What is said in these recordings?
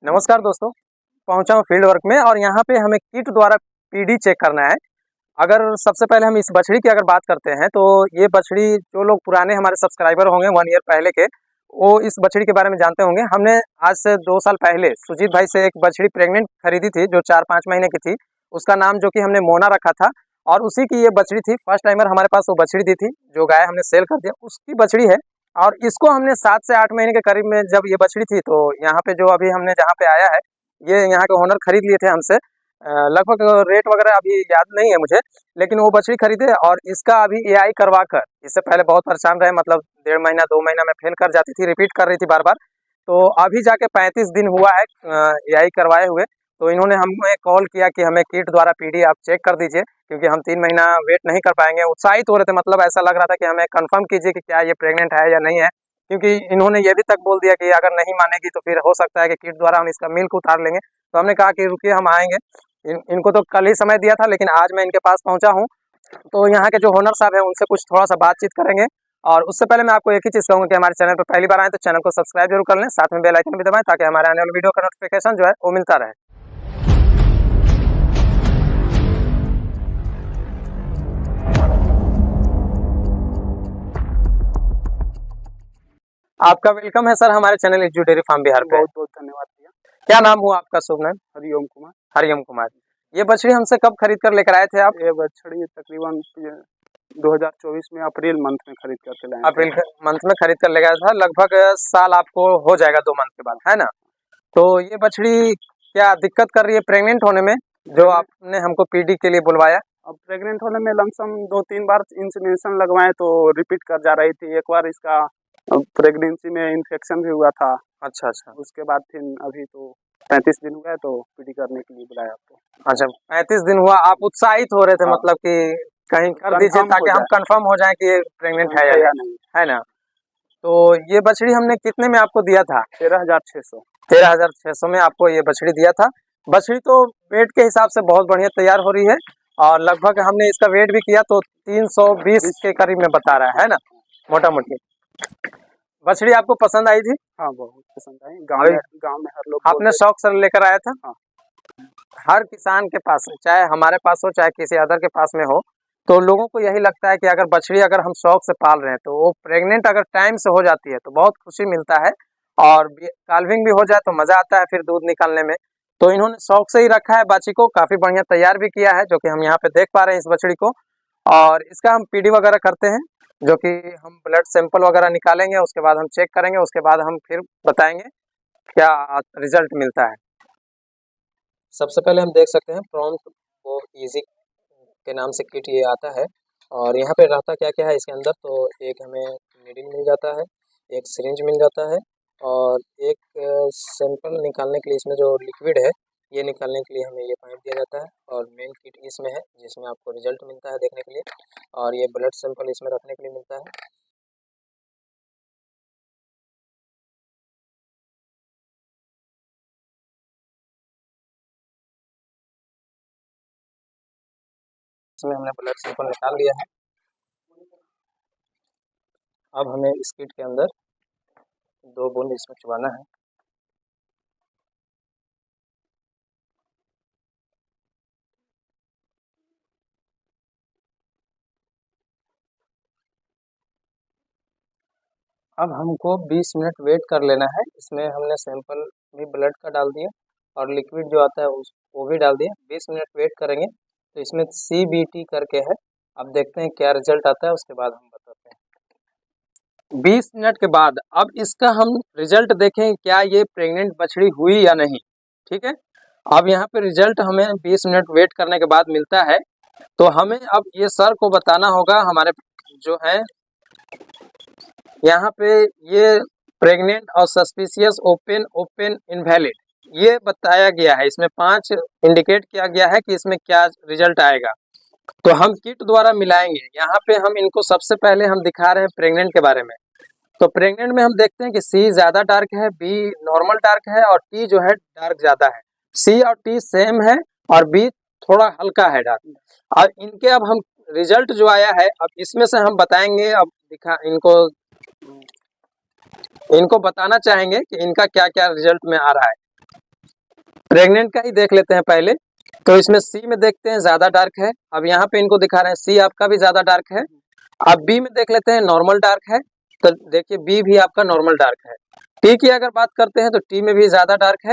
नमस्कार दोस्तों, पहुंचा हूं फील्ड वर्क में और यहाँ पे हमें किट द्वारा पीडी चेक करना है। अगर सबसे पहले हम इस बछड़ी की अगर बात करते हैं तो ये बछड़ी जो लोग पुराने हमारे सब्सक्राइबर होंगे 1 ईयर पहले के, वो इस बछड़ी के बारे में जानते होंगे। हमने आज से 2 साल पहले सुजीत भाई से एक बछड़ी प्रेग्नेंट खरीदी थी जो 4-5 महीने की थी। उसका नाम जो कि हमने मोना रखा था और उसी की ये बछड़ी थी। फर्स्ट टाइमर हमारे पास वो बछड़ी दी थी, जो गाय हमने सेल कर दिया, उसकी बछड़ी है। और इसको हमने 7 से 8 महीने के करीब में जब ये बछड़ी थी तो यहाँ पे जो अभी हमने जहाँ पे आया है, ये यहाँ के ओनर खरीद लिए थे हमसे। लगभग रेट वगैरह अभी याद नहीं है मुझे, लेकिन वो बछड़ी खरीदे और इसका अभी एआई करवा कर, इससे पहले बहुत परेशान रहे, मतलब 1.5 महीना 2 महीना में फेल कर जाती थी, रिपीट कर रही थी बार बार। तो अभी जाके 35 दिन हुआ है एआई करवाए हुए। तो इन्होंने हमें कॉल किया कि हमें किट द्वारा पीडी आप चेक कर दीजिए, क्योंकि हम 3 महीना वेट नहीं कर पाएंगे। उत्साहित हो रहे थे, मतलब ऐसा लग रहा था कि हमें कंफर्म कीजिए कि क्या ये प्रेग्नेंट है या नहीं है, क्योंकि इन्होंने ये भी तक बोल दिया कि अगर नहीं मानेगी तो फिर हो सकता है कि किट द्वारा हम इसका मिल्क उतार लेंगे। तो हमने कहा कि रुकिए, हम आएंगे। इनको तो कल ही समय दिया था, लेकिन आज मैं इनके पास पहुंचा हूं। तो यहाँ के जो ओनर साहब हैं उनसे कुछ थोड़ा सा बातचीत करेंगे। और उससे पहले मैं आपको एक ही चीज़ कहूँगा कि हमारे चैनल पर पहली बार आए तो चैनल को सब्सक्राइब जरूर कर लें, साथ में बेल आइकन भी दबाएं ताकि हमारे आने वाले वीडियो का नोटिफिकेशन जो है वो मिलता रहे। आपका वेलकम है सर हमारे चैनल इज्जू डेयरी फार्म बिहार पे। बहुत बहुत धन्यवाद भैया। क्या नाम हुआ आपका? शुभ नाम? हरिओम कुमार। हरिओम कुमार। ये बछड़ी हमसे कब खरीद कर लेकर आए थे आप? ये बछड़ी तकरीबन 2024 में अप्रैल मंथ में खरीद कर लाए थे। अप्रैल मंथ में खरीद कर ले गया था। लगभग साल आपको हो जाएगा 2 मंथ के बाद, है ना? तो ये बछड़ी क्या दिक्कत कर रही है प्रेग्नेंट होने में, जो आपने हमको पीडी के लिए बुलवाया? अब प्रेग्नेंट होने में लमसम 2-3 बार इंसेमिनेशन लगवाए तो रिपीट कर जा रही थी। एक बार इसका प्रेगनेंसी में इन्फेक्शन भी हुआ था। अच्छा अच्छा। उसके बाद फिर अभी तो 35 दिन हुआ है तो पीडी करने के लिए बुलाया आपको। अच्छा, 35 दिन हुआ, आप उत्साहित हो रहे थे, हाँ। मतलब कि कहीं कर दीजिए ताकि हम कंफर्म हो जाए कि ये प्रेग्नेंट है या नहीं, है ना? तो ये बछड़ी हमने कितने में आपको दिया था? 13,600। 13,600 में आपको ये बछड़ी दिया था। बछड़ी तो वेट के हिसाब से बहुत बढ़िया तैयार हो रही है और लगभग हमने इसका वेट भी किया तो 320 के करीब में बता रहा है ना, मोटा मोटी। बछड़ी आपको पसंद आई थी? हाँ, बहुत पसंद आई। गांव में हर लोग आपने शौक से लेकर आया था? हाँ। हर किसान के पास, चाहे हमारे पास हो चाहे किसी अदर के पास में हो, तो लोगों को यही लगता है कि अगर बछड़ी अगर हम शौक से पाल रहे हैं तो वो प्रेग्नेंट अगर टाइम से हो जाती है तो बहुत खुशी मिलता है और काल्विंग भी हो जाए तो मजा आता है फिर दूध निकालने में। तो इन्होंने शौक से ही रखा है बाछी को, काफी बढ़िया तैयार भी किया है, जो कि हम यहाँ पे देख पा रहे हैं इस बछड़ी को। और इसका हम पीडी वगैरह करते हैं, जो कि हम ब्लड सैंपल वगैरह निकालेंगे, उसके बाद हम चेक करेंगे, उसके बाद हम फिर बताएंगे क्या रिजल्ट मिलता है। सबसे पहले हम देख सकते हैं प्रॉम्प्ट वो इजी के नाम से किट ये आता है और यहाँ पे रहता क्या क्या है इसके अंदर। तो एक हमें नीडल मिल जाता है, एक सिरिंज मिल जाता है और एक सैंपल निकालने के लिए इसमें जो लिक्विड है ये निकालने के लिए हमें ये पाइप दिया जाता है। और मेन किट इसमें है जिसमें आपको रिजल्ट मिलता है देखने के लिए, और ये ब्लड सैंपल इसमें रखने के लिए मिलता है। इसमें हमने ब्लड सैंपल निकाल लिया है। अब हमें इस किट के अंदर 2 बूंद इसमें चुबाना है। अब हमको 20 मिनट वेट कर लेना है। इसमें हमने सैंपल भी ब्लड का डाल दिया और लिक्विड जो आता है वो भी डाल दिया। 20 मिनट वेट करेंगे तो इसमें CBT करके है, अब देखते हैं क्या रिजल्ट आता है, उसके बाद हम बताते हैं। 20 मिनट के बाद अब इसका हम रिजल्ट देखें क्या ये प्रेग्नेंट बछड़ी हुई या नहीं। ठीक है, अब यहाँ पे रिजल्ट हमें 20 मिनट वेट करने के बाद मिलता है। तो हमें अब ये सर को बताना होगा, हमारे जो है यहाँ पे ये प्रेग्नेंट और सस्पिशियस ओपन इनवैलिड ये बताया गया है। इसमें 5 इंडिकेट किया गया है कि इसमें क्या रिजल्ट आएगा। तो हम किट द्वारा मिलाएंगे। यहाँ पे हम इनको सबसे पहले हम दिखा रहे हैं प्रेग्नेंट के बारे में। तो प्रेग्नेंट में हम देखते हैं कि C ज़्यादा डार्क है, B नॉर्मल डार्क है और T जो है डार्क ज़्यादा है। C और T सेम है और B थोड़ा हल्का है डार्क। और इनके अब हम रिजल्ट जो आया है अब इसमें से हम बताएंगे, अब इनको बताना चाहेंगे कि इनका क्या क्या रिजल्ट में आ रहा है। प्रेग्नेंट का ही देख लेते हैं पहले। तो इसमें सी में देखते हैं ज्यादा डार्क है, अब यहाँ पे इनको दिखा रहे हैं सी आपका भी ज्यादा डार्क है। अब बी में देख लेते हैं नॉर्मल डार्क है, तो देखिए बी भी आपका नॉर्मल डार्क है। टी की अगर बात करते हैं तो टी में भी ज्यादा डार्क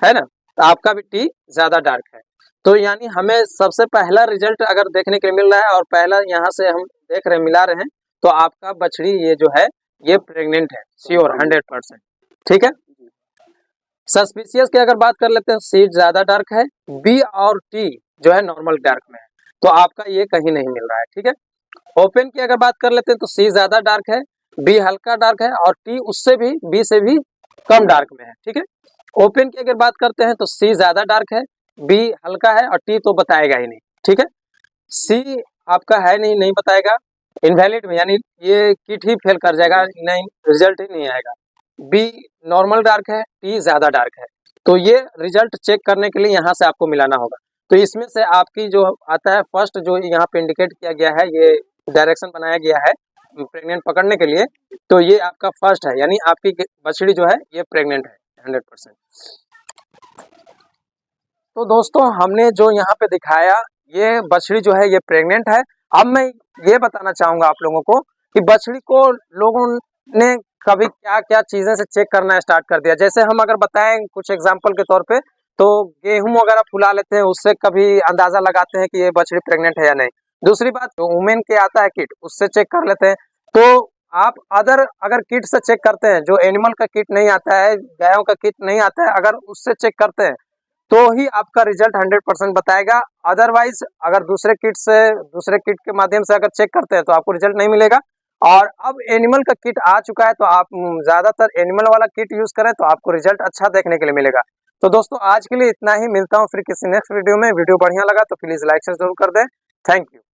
है ना, तो आपका भी टी ज्यादा डार्क है। तो यानी हमें सबसे पहला रिजल्ट अगर देखने के लिए मिल रहा है और पहला यहाँ से हम देख रहे मिला रहे हैं, तो आपका बछड़ी ये जो है ये प्रेग्नेंट है, श्योर 100%। ठीक है। सस्पिशियस की अगर बात कर लेते हैं, सी ज्यादा डार्क है, बी और टी जो है नॉर्मल डार्क में है, तो आपका ये कहीं नहीं मिल रहा है। ठीक है। ओपन की अगर बात कर लेते हैं तो सी ज्यादा डार्क है, बी हल्का डार्क है और टी उससे भी बी से भी कम डार्क में है। ठीक है। ओपन की अगर बात करते हैं तो सी ज्यादा डार्क है, बी हल्का है और टी तो बताएगा ही नहीं। ठीक है। सी आपका है नहीं बताएगा, इनवैलिड में, यानी ये किट ही फेल कर जाएगा, नहीं रिजल्ट ही नहीं आएगा। बी नॉर्मल डार्क है, टी ज्यादा डार्क है, तो ये रिजल्ट चेक करने के लिए यहाँ से आपको मिलाना होगा। तो इसमें से आपकी जो आता है फर्स्ट जो यहाँ पे इंडिकेट किया गया है, ये डायरेक्शन बनाया गया है प्रेग्नेंट पकड़ने के लिए, तो ये आपका फर्स्ट है, यानी आपकी बछड़ी जो है ये प्रेग्नेंट है 100%। तो दोस्तों हमने जो यहाँ पे दिखाया ये बछड़ी जो है ये प्रेग्नेंट है। अब मैं ये बताना चाहूंगा आप लोगों को कि बछड़ी को लोगों ने कभी क्या क्या चीजें से चेक करना स्टार्ट कर दिया। जैसे हम अगर बताएं कुछ एग्जांपल के तौर पे, तो गेहूं वगैरह फुला लेते हैं, उससे कभी अंदाजा लगाते हैं कि ये बछड़ी प्रेग्नेंट है या नहीं। दूसरी बात, वुमेन के आता है किट, उससे चेक कर लेते हैं। तो आप अगर किट से चेक करते हैं, जो एनिमल का किट नहीं आता है, गायों का किट नहीं आता है, अगर उससे चेक करते हैं तो ही आपका रिजल्ट 100% बताएगा। अदरवाइज अगर दूसरे किट के माध्यम से अगर चेक करते हैं तो आपको रिजल्ट नहीं मिलेगा। और अब एनिमल का किट आ चुका है, तो आप ज्यादातर एनिमल वाला किट यूज करें तो आपको रिजल्ट अच्छा देखने के लिए मिलेगा। तो दोस्तों आज के लिए इतना ही, मिलता हूँ फिर किसी नेक्स्ट वीडियो में। वीडियो बढ़िया लगा तो प्लीज लाइक से जरूर कर दें। Thank you.